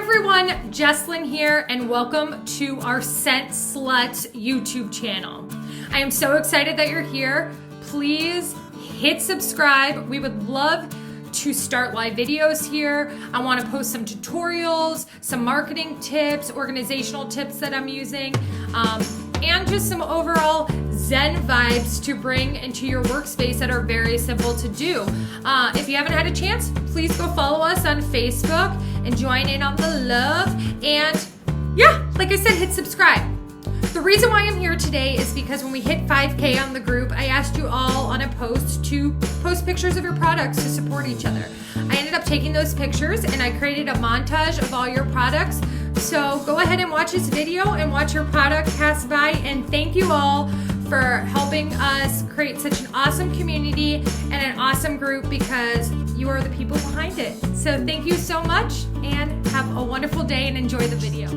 everyone, Jesslyn here, and welcome to our Scent Slut YouTube channel. I am so excited that you're here. Please hit subscribe. We would love to start live videos here. I want to post some tutorials, some marketing tips, organizational tips that I'm using, and just some overall Zen vibes to bring into your workspace that are very simple to do. If you haven't had a chance, please go follow us on Facebook and join in on the love. And yeah, like I said, hit subscribe. The reason why I'm here today is because when we hit 5K on the group, I asked you all on a post to post pictures of your products to support each other. I ended up taking those pictures and I created a montage of all your products. So go ahead and watch this video and watch your product pass by. And thank you all for helping us create such an awesome community and an awesome group, because you are the people behind it. So thank you so much and have a wonderful day and enjoy the video.